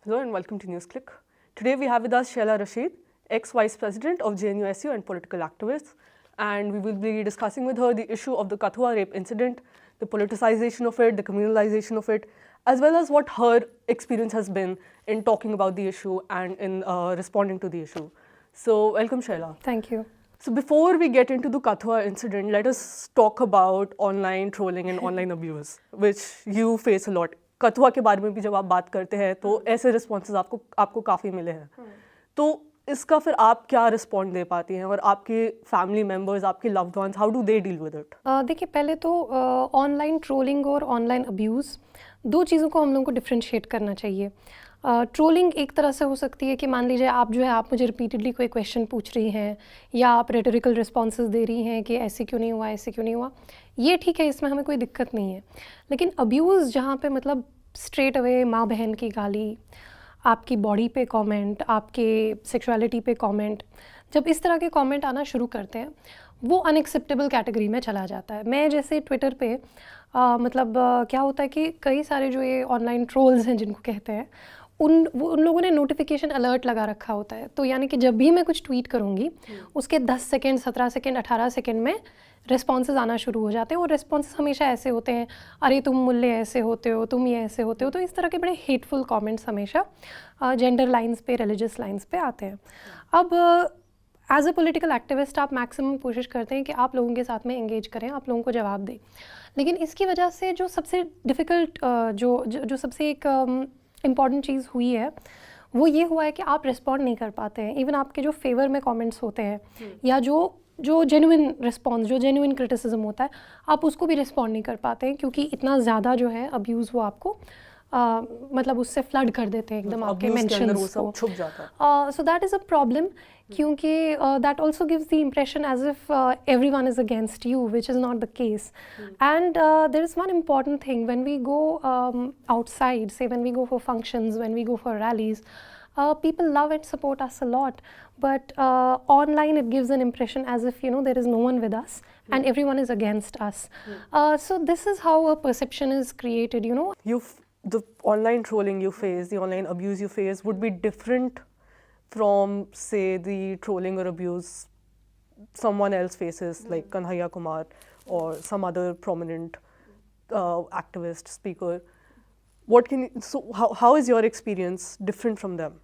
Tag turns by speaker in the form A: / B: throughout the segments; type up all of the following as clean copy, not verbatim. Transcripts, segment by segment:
A: Hello and welcome to Newsclick. Today we have with us Shehla Rashid, ex-Vice President of JNU-SU and political activist, and we will be discussing with her the issue of the Kathua rape incident, the politicization of it, the communalization of it, as well as what her experience has been in talking about the issue and in responding to the issue. So welcome, Shehla.
B: Thank you.
A: So before we get into the Kathua incident, let us talk about online trolling and online abuse, which you face a lot. Kathua के बारे में भी जब आप बात करते हैं तो ऐसे रिस्पॉन्सेज आपको काफ़ी मिले हैं, तो इसका फिर आप क्या रिस्पॉन्ड दे पाती हैं और आपके फैमिली मेम्बर्स, आपके loved ones, how do they deal with it?
B: देखिए, पहले तो ऑनलाइन ट्रोलिंग और ऑनलाइन अब्यूज़ दो चीज़ों को हम लोगों को डिफ्रेंशिएट करना चाहिए. ट्रोलिंग एक तरह से हो सकती है कि मान लीजिए आप मुझे रिपीटेडली कोई क्वेश्चन पूछ रही हैं या आप रेटोरिकल रिस्पॉन्सेज दे रही हैं कि ऐसे क्यों नहीं हुआ, ऐसे क्यों नहीं हुआ, ये ठीक है, इसमें हमें कोई दिक्कत नहीं है. लेकिन अब्यूज़ जहाँ पे मतलब स्ट्रेट अवे माँ बहन की गाली, आपकी बॉडी पे कमेंट, आपके सेक्सुअलिटी पे कमेंट, जब इस तरह के कमेंट आना शुरू करते हैं वो अनएक्सेप्टेबल कैटेगरी में चला जाता है. मैं जैसे ट्विटर पे क्या होता है कि कई सारे जो ये ऑनलाइन ट्रोल्स हैं जिनको कहते हैं, उन लोगों ने नोटिफिकेशन अलर्ट लगा रखा होता है. तो यानी कि जब भी मैं कुछ ट्वीट करूँगी उसके 10 सेकेंड, 17 सेकेंड, 18 सेकेंड में रिस्पॉन्सेज आना शुरू हो जाते हैं. और रिस्पॉन्सेज हमेशा ऐसे होते हैं, अरे तुम मुल्ले ऐसे होते हो, तुम ये ऐसे होते हो. तो इस तरह के बड़े हेटफुल कमेंट्स हमेशा जेंडर लाइंस पे, रिलीजियस लाइंस पे आते हैं. अब एज अ पॉलिटिकल एक्टिविस्ट आप मैक्सिमम कोशिश करते हैं कि आप लोगों के साथ में एंगेज करें, आप लोगों को जवाब दें. लेकिन इसकी वजह से जो सबसे डिफ़िकल्ट जो सबसे एक इम्पॉर्टेंट चीज़ हुई है वो ये हुआ है कि आप रिस्पॉन्ड नहीं कर पाते हैं. इवन आपके जो फेवर में कमेंट्स होते हैं या जो जेन्युइन रिस्पॉन्स, जो जेन्युइन क्रिटिसिज्म होता है, आप उसको भी रिस्पॉन्ड नहीं कर पाते हैं क्योंकि इतना ज़्यादा जो है अब्यूज़ वो आपको मतलब उससे फ्लड कर देते हैं एकदम आपके मेंशंस को.
A: छुप जाता है.
B: So that is a problem क्योंकि that also gives the impression as if everyone is against you, which is not the case. And there is one important thing when we go outside, say when we go for functions, when we go for rallies, people love and support us a lot, but online it gives an impression as if there is no one with us and everyone is against us. So this is how a perception is created.
A: The online trolling you face, the online abuse you face would be different from, say, the trolling or abuse someone else faces, like Kanhaiya Kumar or some other prominent activist, speaker. How is your experience different from them?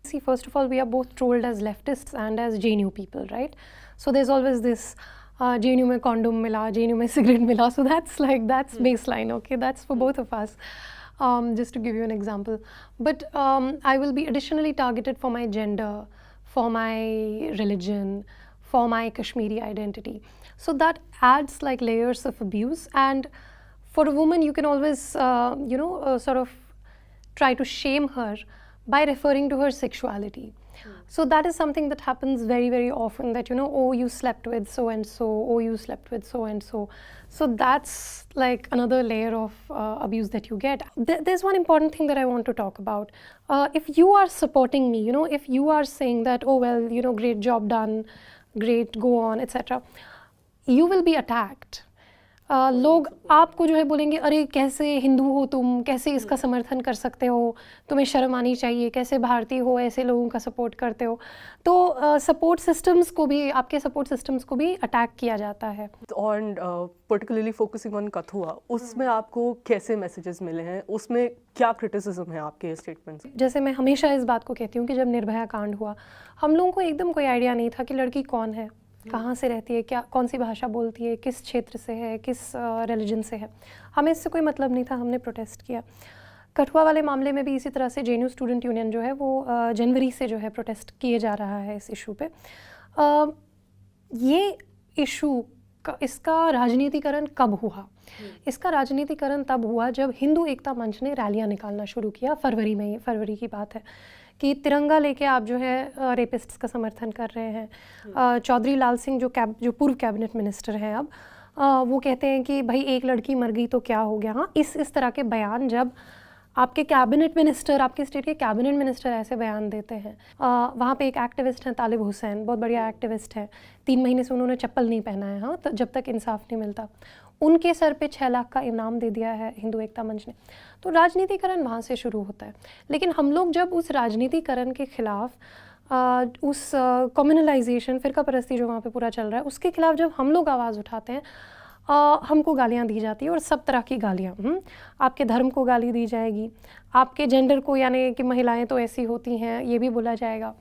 B: See, first of all, we are both trolled as leftists and as JNU people, right? So there's always this JNU mein condom mila, JNU mein cigarette mila. So that's baseline, okay? That's for both of us. Just to give you an example. But I will be additionally targeted for my gender, for my religion, for my Kashmiri identity. So that adds like layers of abuse. And for a woman, you can always, sort of try to shame her by referring to her sexuality. So that is something that happens very, very often, that, oh, you slept with so-and-so, oh, you slept with so-and-so. So that's like another layer of abuse that you get. There's one important thing that I want to talk about. If you are supporting me, if you are saying that, oh, well, great job done, great, go on, etc., you will be attacked. लोग आपको जो है बोलेंगे, अरे कैसे हिंदू हो तुम, कैसे इसका समर्थन कर सकते हो, तुम्हें शर्म आनी चाहिए, कैसे भारतीय हो, ऐसे लोगों का सपोर्ट करते हो. तो सपोर्ट सिस्टम्स को भी, आपके सपोर्ट सिस्टम्स को भी अटैक किया जाता है.
A: और पर्टिकुलरली फोकसिंग ऑन कथुआ, उसमें आपको कैसे मैसेजेस मिले हैं, उसमें क्या क्रिटिसिज्म है आपके स्टेटमेंट्स?
B: जैसे मैं हमेशा इस बात को कहती हूँ कि जब निर्भया कांड हुआ, हम लोगों को एकदम कोई आइडिया नहीं था कि लड़की कौन है, कहाँ से रहती है, क्या कौन सी भाषा बोलती है, किस क्षेत्र से है, किस रिलीजन से है. हमें इससे कोई मतलब नहीं था, हमने प्रोटेस्ट किया. कठुआ वाले मामले में भी इसी तरह से JNU स्टूडेंट यूनियन जो है वो जनवरी से जो है प्रोटेस्ट किए जा रहा है इस इशू पे. ये इशू इसका राजनीतिकरण कब हुआ? इसका राजनीतिकरण तब हुआ जब हिंदू एकता मंच ने रैलियाँ निकालना शुरू किया. फरवरी की बात है कि तिरंगा लेके आप जो है रेपिस्ट्स का समर्थन कर रहे हैं. चौधरी लाल सिंह जो पूर्व कैबिनेट मिनिस्टर हैं अब, वो कहते हैं कि भाई एक लड़की मर गई तो क्या हो गया. हाँ, इस तरह के बयान जब आपके कैबिनेट मिनिस्टर, आपके स्टेट के कैबिनेट मिनिस्टर ऐसे बयान देते हैं. वहाँ पे एक एक्टिविस्ट हैं तालिब हुसैन, बहुत बढ़िया एक्टिविस्ट है. 3 महीने से उन्होंने चप्पल नहीं पहना है, हाँ, जब तक इंसाफ नहीं मिलता. उनके सर पे 6 लाख का इनाम दे दिया है हिंदू एकता मंच ने। तो राजनीतिकरण वहाँ से शुरू होता है। लेकिन हम लोग जब उस राजनीतिकरण के खिलाफ उस कम्युनलाइजेशन, फ़िरका परस्ती जो वहाँ पे पूरा चल रहा है, उसके खिलाफ जब हम लोग आवाज़ उठाते हैं, हमको गालियाँ दी जाती है, और सब तरह की गालियाँ। आपके धर्म को गाली दी जाएगी, आपके जेंडर को, यानी कि महिलाएं तो ऐसी होती हैं, ये भी बोला जाएगा।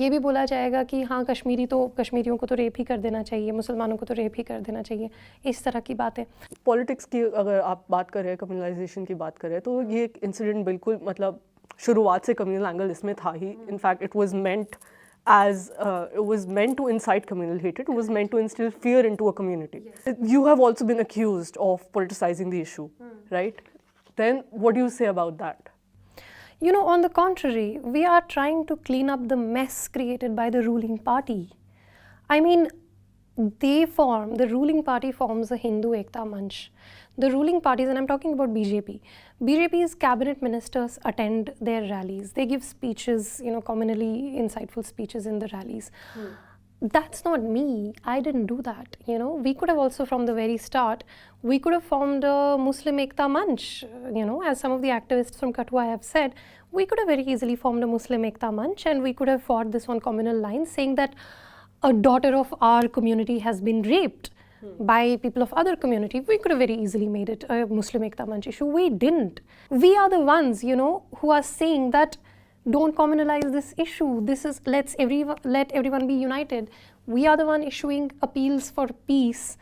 B: ये भी बोला जाएगा कि हाँ, कश्मीरियों को तो रेप ही कर देना चाहिए, मुसलमानों को तो रेप ही कर देना चाहिए, इस तरह की बातें।
A: पॉलिटिक्स की अगर आप बात करें, कम्युनलाइजेशन की बात करें, तो ये इंसिडेंट बिल्कुल मतलब शुरुआत से कम्युनल एंगल इसमें था ही। In fact it was meant to incite communal hatred. It was meant to instill fear into a community. Yes. You have also been accused of politicizing the issue, right? Then what do you say about that?
B: You know, on the contrary, we are trying to clean up the mess created by the ruling party. I mean, the ruling party forms a Hindu Ekta Manch. The ruling parties, and I'm talking about BJP. BJP's cabinet ministers attend their rallies. They give speeches, communally insightful speeches in the rallies. That's not me. I didn't do that. We could have also, from the very start, we could have formed a Muslim Ekta Manch. As some of the activists from Kathua have said, we could have very easily formed a Muslim Ekta Manch, and we could have fought this on communal lines, saying that a daughter of our community has been raped by people of other community. We could have very easily made it a Muslim Ekta Manch issue. We didn't. We are the ones, who are saying that don't communalize this issue. This is let everyone be united. We are the one issuing appeals for peace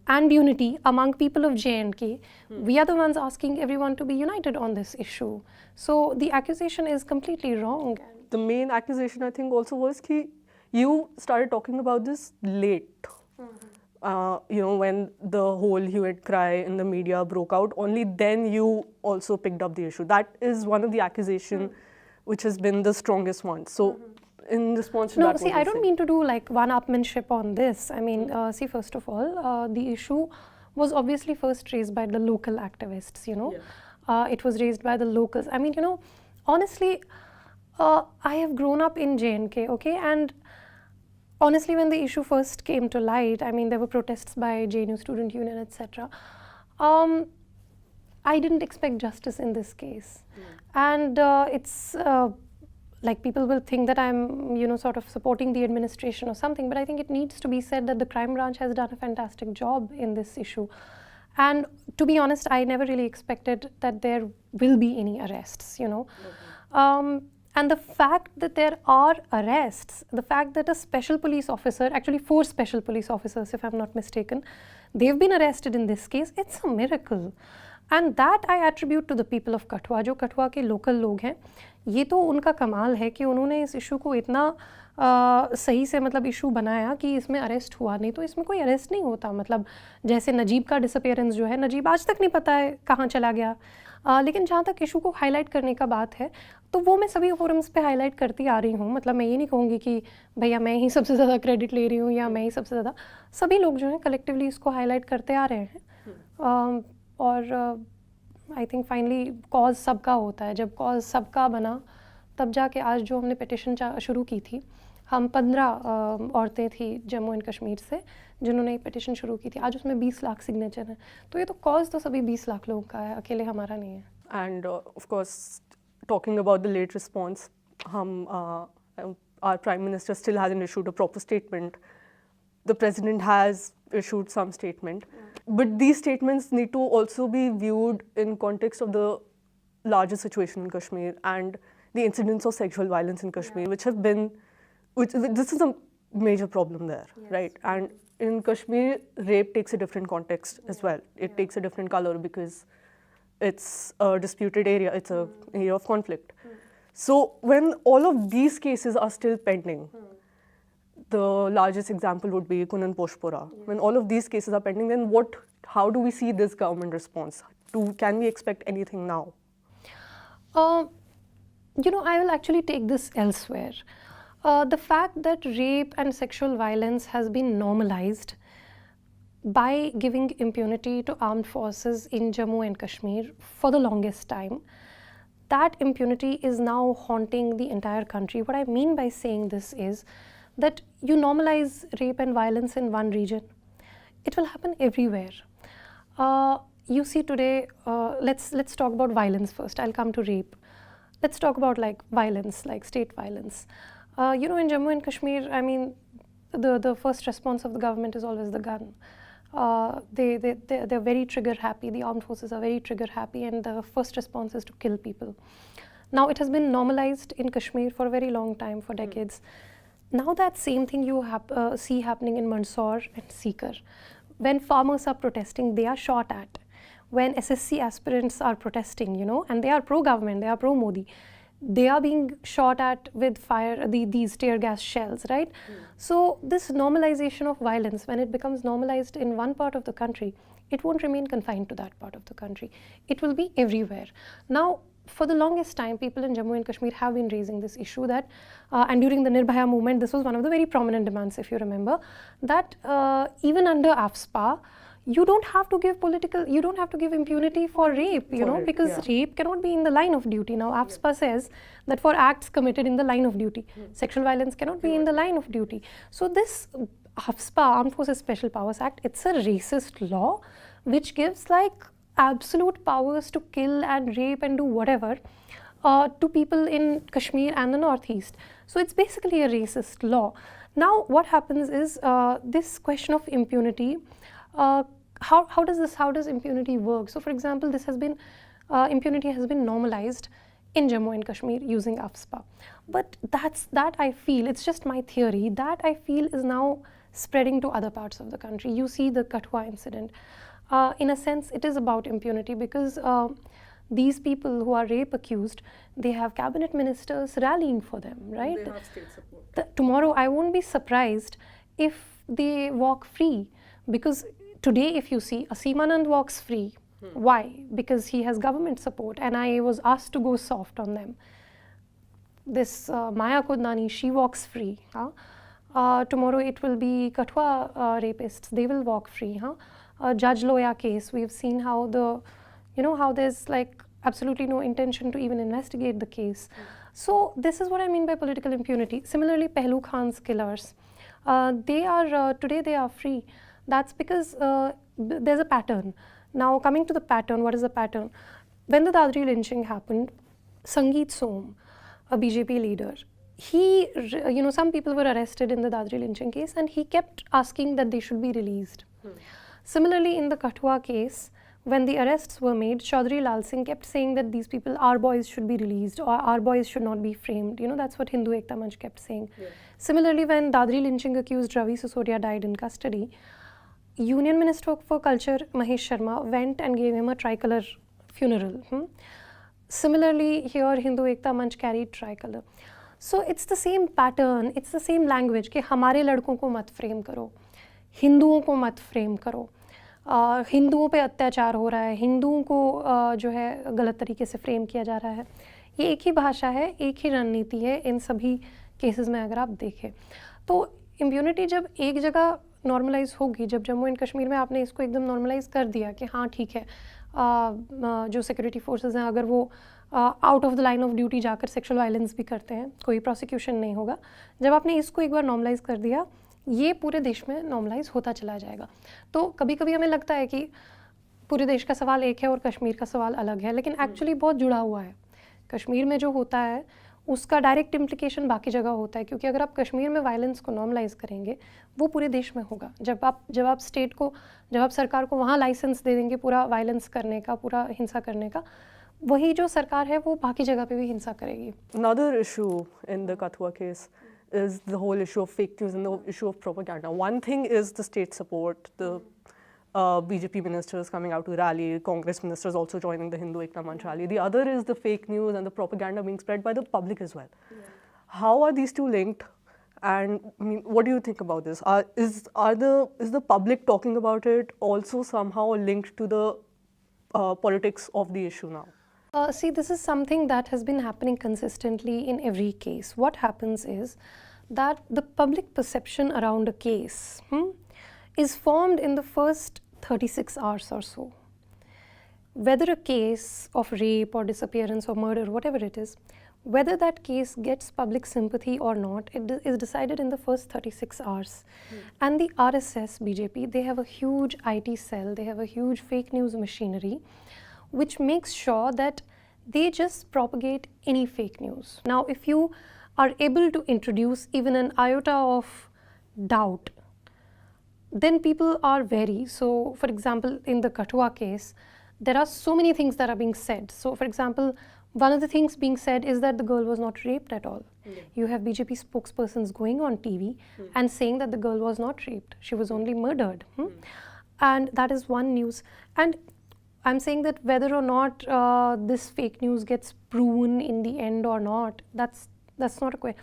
B: and unity among people of J&K. We are the ones asking everyone to be united on this issue. So the accusation is completely wrong.
A: The main accusation, I think, also was that you started talking about this late. When the whole hue and cry in the media broke out, only then you also picked up the issue. That is one of the accusations which has been the strongest one. So in response to that,
B: I don't mean to do like one-upmanship on this. I mean, first of all, the issue was obviously first raised by the local activists, It was raised by the locals. I mean, honestly, I have grown up in J&K, okay? And honestly, when the issue first came to light, I mean, there were protests by JNU Student Union, etc. I didn't expect justice in this case. And it's like people will think that I'm, sort of supporting the administration or something, but I think it needs to be said that the crime branch has done a fantastic job in this issue. And to be honest, I never really expected that there will be any arrests, And the fact that there are arrests, the fact that a special police officer, actually 4 special police officers if I'm not mistaken, they've been arrested in this case, it's a miracle. And that I attribute to the people of Kathua, जो कठुआ के local लोग हैं। ये तो उनका कमाल है कि उन्होंने इस इशू को इतना सही से मतलब इशू बनाया कि इसमें अरेस्ट हुआ। नहीं तो इसमें कोई अरेस्ट नहीं होता। मतलब जैसे नजीब का डिसअपियरेंस जो है, नजीब आज तक नहीं पता है कहाँ चला गया। लेकिन जहाँ तक इशू को हाईलाइट करने का बात है, तो वो मैं सभी फोरम्स पे हाईलाइट करती आ रही हूँ। मतलब मैं ये नहीं कहूँगी कि भैया मैं ही सबसे ज़्यादा क्रेडिट ले रही हूँ या मैं ही सबसे ज़्यादा, सभी लोग जो हैं कलेक्टिवली इसको हाईलाइट करते आ रहे हैं। और आई थिंक फाइनली कॉज सबका होता है। जब कॉज सबका बना तब जाके आज जो हमने पिटिशन शुरू की थी, हम 15 औरतें थी जम्मू एंड कश्मीर से जिन्होंने एक पिटिशन शुरू की थी। आज उसमें 20 लाख सिग्नेचर हैं। तो ये तो कॉज तो सभी 20 लाख लोगों का है, अकेले हमारा नहीं है।
A: And of course talking about the late response, our Prime Minister still hasn't issued a proper statement. The President has issued some statement. But these statements need to also be viewed in context of the larger situation in Kashmir and the incidents of sexual violence in Kashmir, this is a major problem there, right? And in Kashmir, rape takes a different context as well. It takes a different color because it's a disputed area, it's an area of conflict. So when all of these cases are still pending, the largest example would be Kunan Poshpura. When all of these cases are pending, then how do we see this government response? Can we expect anything now?
B: I will actually take this elsewhere. The fact that rape and sexual violence has been normalized by giving impunity to armed forces in Jammu and Kashmir for the longest time, that impunity is now haunting the entire country. What I mean by saying this is that you normalize rape and violence in one region, it will happen everywhere. You see today, let's talk about violence first. I'll come to rape. Let's talk about like violence, like state violence. You know, in Jammu and Kashmir, I mean, the first response of the government is always the gun. They're very trigger happy. The armed forces are very trigger happy, and the first response is to kill people. Now it has been normalized in Kashmir for a very long time, for decades. Now that same thing you see happening in Mandsaur and Sikar. When farmers are protesting, they are shot at. When SSC aspirants are protesting, you know, and they are pro-government, they are pro-Modi, they are being shot at with fire, these tear gas shells, right? So this normalization of violence, when it becomes normalized in one part of the country, it won't remain confined to that part of the country. It will be everywhere. Now, for the longest time, people in Jammu and Kashmir have been raising this issue that, and during the Nirbhaya movement, this was one of the very prominent demands, if you remember, that even under AFSPA, you don't have to give impunity for rape, you know, because rape cannot be in the line of duty. Now, AFSPA says that for acts committed in the line of duty, sexual violence cannot be in the line of duty. So this AFSPA, Armed Forces Special Powers Act, it's a racist law which gives like absolute powers to kill and rape and do whatever to people in Kashmir and the Northeast. So it's basically a racist law. Now, what happens is this question of impunity. How does impunity work? So, for example, this has been impunity has been normalized in Jammu and Kashmir using AFSPA, but that I feel, it's just my theory, that I feel is now spreading to other parts of the country. You see the Kathua incident. In a sense, it is about impunity because these people who are rape accused, they have cabinet ministers rallying for them, right?
A: They have state support.
B: Tomorrow, I won't be surprised if they walk free, because today, if you see, Asimanand walks free. Why? Because he has government support, and I was asked to go soft on them. This Maya Kodnani, she walks free. Tomorrow, it will be Kathua rapists. They will walk free. Judge Loya case, we've seen how how there's like absolutely no intention to even investigate the case. So this is what I mean by political impunity. Similarly, Pehlu Khan's killers, today they are free. That's because there's a pattern. Now, coming to the pattern, what is the pattern? When the Dadri lynching happened, Sangeet Som, a BJP leader, he, some people were arrested in the Dadri lynching case, and he kept asking that they should be released. Similarly, in the Kathua case, when the arrests were made, Chaudhry Lal Singh kept saying that these people, our boys should be released, or our boys should not be framed. You know, that's what Hindu Ekta Manch kept saying. Similarly, when Dadri lynching accused Ravi Sisodia died in custody, Union Minister for Culture Mahesh Sharma went and gave him a tricolor funeral. Similarly, here Hindu Ekta Manch carried tricolor. So it's the same pattern, it's the same language कि हमारे लड़कों को मत frame करो, हिंदुओं को मत frame करो, हिंदुओं पे अत्याचार हो रहा है, हिंदुओं को जो है गलत तरीके से फ्रेम किया जा रहा है. ये एक ही भाषा है, एक ही रणनीति है इन सभी केसेस में. अगर आप देखें तो इम्यूनिटी जब एक जगह नॉर्मलाइज होगी, जब जम्मू एंड कश्मीर में आपने इसको एकदम नॉर्मलाइज कर दिया कि हाँ ठीक है, जो सिक्योरिटी फोर्सेस हैं अगर वो out of the line of duty जाकर सेक्सुअल वायलेंस भी करते हैं, कोई प्रोसिक्यूशन नहीं होगा. जब आपने इसको एक बार नॉर्मलाइज कर दिया, ये पूरे देश में नॉर्मलाइज होता चला जाएगा. तो कभी कभी हमें लगता है कि पूरे देश का सवाल एक है और कश्मीर का सवाल अलग है, लेकिन एक्चुअली बहुत जुड़ा हुआ है. कश्मीर में जो होता है उसका डायरेक्ट इम्प्लीकेशन बाकी जगह होता है, क्योंकि अगर आप कश्मीर में वायलेंस को नॉर्मलाइज करेंगे, वो पूरे देश में होगा. जब आप स्टेट को, जब आप सरकार को वहाँ लाइसेंस दे देंगे पूरा वायलेंस करने का, पूरा हिंसा करने का, वही जो सरकार है वो बाकी जगह पे भी हिंसा करेगी.
A: Another issue in the Kathua case is the whole issue of fake news and the issue of propaganda. One thing is the state support, the BJP ministers coming out to rally, Congress ministers also joining the Hindu Ekta Manch rally. The other is the fake news and the propaganda being spread by the public as well. How are these two linked? And I mean, what do you think about this? Is the public talking about it also somehow linked to the politics of the issue now?
B: See, this is something that has been happening consistently in every case. What happens is that the public perception around a case is formed in the first 36 hours or so. Whether a case of rape or disappearance or murder, whatever it is, Whether that case gets public sympathy or not, is decided in the first 36 hours. And the RSS, BJP, they have a huge IT cell, they have a huge fake news machinery, which makes sure that they just propagate any fake news. Now, if you are able to introduce even an iota of doubt, then people are wary. So, for example, in the Kathua case, there are so many things that are being said. So, for example, one of the things being said is that the girl was not raped at all. You have BJP spokespersons going on TV and saying that the girl was not raped, she was only murdered. And that is one news. And I'm saying that whether or not this fake news gets proven in the end or not, that's not a question.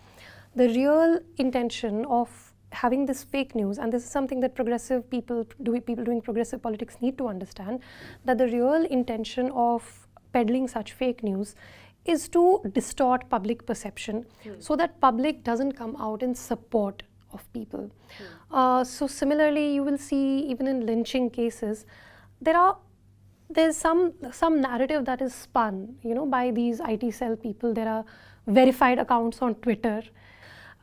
B: The real intention of having this fake news, and this is something that progressive people doing progressive politics need to understand, that the real intention of peddling such fake news is to distort public perception so that public doesn't come out in support of people. So similarly, you will see even in lynching cases, there's some narrative that is spun, by these IT cell people. There are verified accounts on Twitter,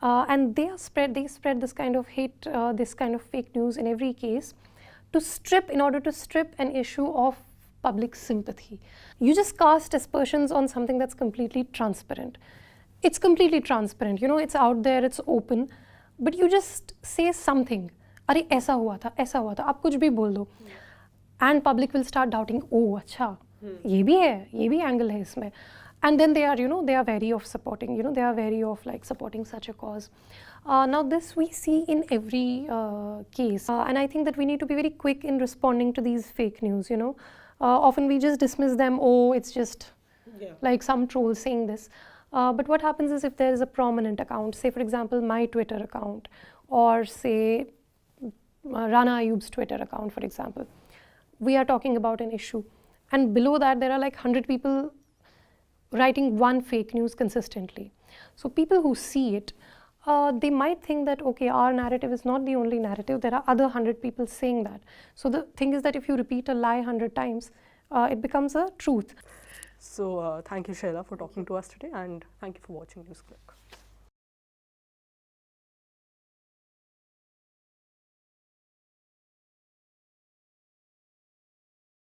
B: and they spread this kind of hate, this kind of fake news in every case, in order to strip an issue of public sympathy. You just cast aspersions on something that's completely transparent. It's completely transparent, it's out there, it's open, but you just say something. अरे ऐसा हुआ था, आप कुछ भी बोल दो. And public will start doubting, oh, अच्छा, ये भी angle है इसमें. And then they are wary of supporting, they are wary of supporting such a cause. Now this we see in every case, and I think that we need to be very quick in responding to these fake news, often we just dismiss them, oh, it's just like some troll saying this. But what happens is if there is a prominent account, say for example my Twitter account, or say Rana Ayub's Twitter account, for example, we are talking about an issue, and below that there are 100 people writing one fake news consistently. So people who see it, they might think that, okay, our narrative is not the only narrative, there are other 100 people saying that. So the thing is that if you repeat a lie 100 times, it becomes a truth.
A: So thank you, Shehla, for talking to us today, and thank you for watching Newsclick.